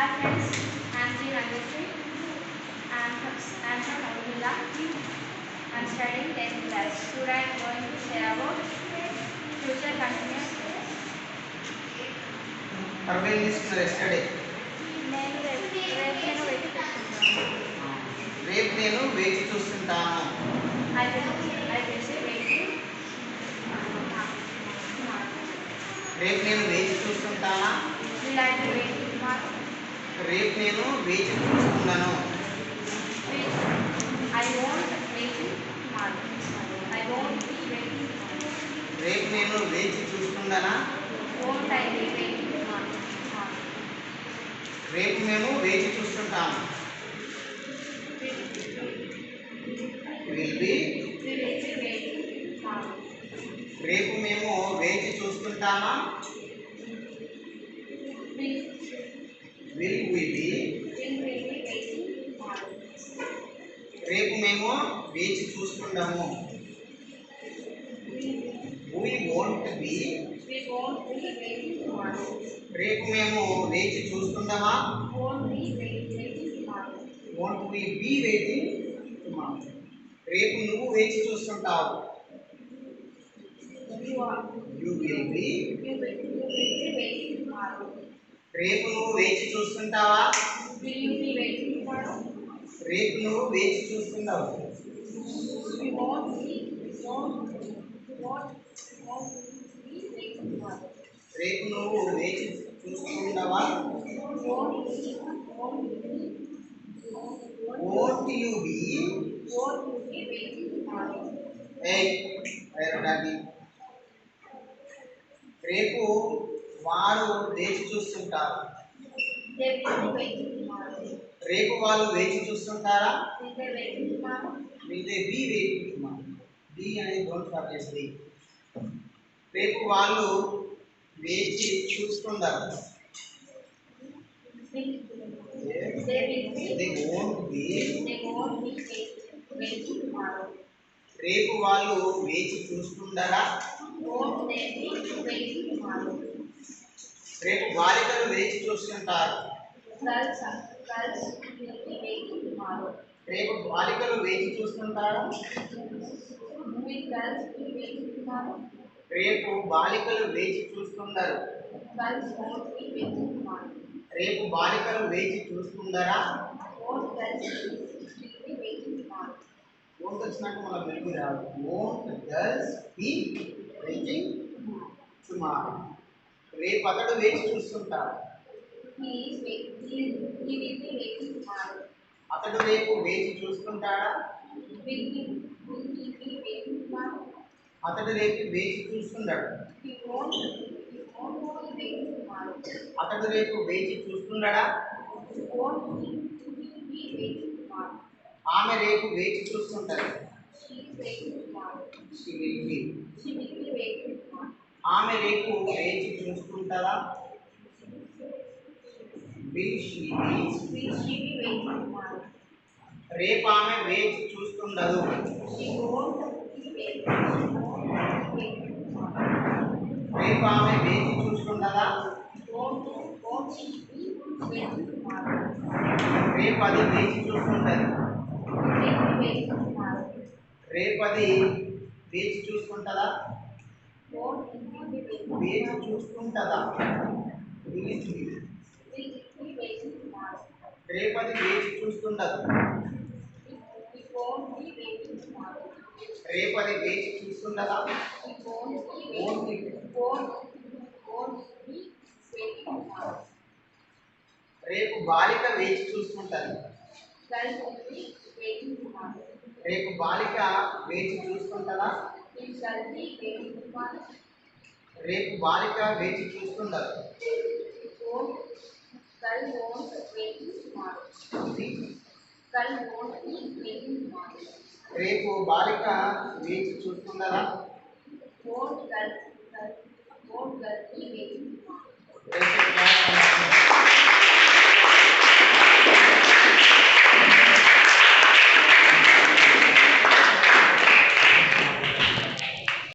Hi friends, I am Sri Rangeshri. I am from Urmila. I am studying 10th class. Today I am going to share about future continuous tense. Parveen is yesterday. రేపు నేను వేచి చూస్తుంటాను. I will be waiting. రేపు నేను వేచి చూస్తుంటానా? Will I be waiting tomorrow? రేపు నేను వేచి చూస్తున్నాను. I won't waiting tomorrow. I won't be waiting tomorrow. రేపు నేను వేచి చూస్తుండనా? Won't I be waiting tomorrow? రేపు మేము వేచి చూస్తుంటాము. Will be waiting tomorrow. రేపు మేము వేచి చూస్తుంటామా? Will we be waiting tomorrow. రేపు మేము వేచి చూస్తుండము. We won't be We won't be waiting tomorrow. రేపు మేము వేచి చూస్తుండమా? Won't be waiting tomorrow. Won't we be waiting tomorrow. రేపు నువ్వు వేచి చూస్తుంటావు. You will be will be waiting tomorrow. రేపు నువ్వు వేచి చూస్తుంటావా? Will you be waiting tomorrow? రేపు నువ్వు వేచి చూస్తుంటావు. We won't be waiting tomorrow. రేపు నువ్వు వేచి చూస్తుండవా? Won't you be waiting tomorrow. రేపు వారు వేచి చూస్తుంటారు. They will be waiting tomorrow. రేపు వాళ్ళు వేచి చూస్తుంటారా? Will they waiting tomorrow? Will they be waiting tomorrow. Be అనేది డోంట్ ఫర్గెట్ ది. రేపు వాళ్ళు వేచి చూస్తుంటారు. They they won't be won't be waiting tomorrow. రేపు వాళ్ళు వేచి చూస్తుండరా? Won't they be waiting tomorrow? రేపు బాలికలు వేచి చూస్తుంటారు. Girls will be waiting tomorrow. రేపు బాలికలు వేచి చూస్తుంటారా? Will girls be waiting tomorrow? రేపు బాలికలు వేచి చూస్తుండరు. Girls won't be waiting tomorrow. రేపు బాలికలు వేచి చూస్తుండరా? Won't girls be waiting tomorrow? Won't వచ్చినాక మనం వెలిగి రాదు. Won't girls B waiting tomorrow. రేపు అతడు వేచి చూస్తుంటాడు. He will be waiting tomorrow. అతడు రేపు వేచి చూస్తుంటాడా? Will he be waiting tomorrow? అతడు రేపు వేచి చూస్తుండడు. He won't be waiting tomorrow. అతడు రేపు వేచి చూస్తుండడా? Won't he be waiting tomorrow? ఆమె రేపు వేచి చూస్తుంటది. She is waiting tomorrow. She will be. She will be waiting tomorrow. ఆమె రేపు వేచి చూస్తుంటారా? Will she be? Will she be waiting tomorrow? రేపు ఆమె వేచి చూస్తుండదు. She won't be waiting tomorrow. రేపు ఆమె వేచి చూస్తుండదా? Won't she be waiting tomorrow? రేపు అది వేచి చూస్తుంటది. Will be waiting tomorrow. రేపు అది వేచి చూస్తుంటదా? Won't he be waiting వేచి tomorrow? చూస్తుంటదా? Will it be? Will it be waiting tomorrow? రేపు అది వేచి చూస్తుండదు. It won't be waiting tomorrow. రేపు అది వేచి చూస్తుండదా? It won't be Won't waiting. it? Won't be waiting tomorrow. రేపు బాలిక వేచి చూస్తుంటది. Girls will be waiting tomorrow. రేపు బాలిక వేచి చూస్తుంటదా? Will girl be waiting tomorrow? రేపు బాలిక వేచి చూస్తుండదు. Girl won't waiting tomorrow. Girl won't be waiting tomorrow. రేపు బాలిక వేచి చూస్తుండదా? Won't girl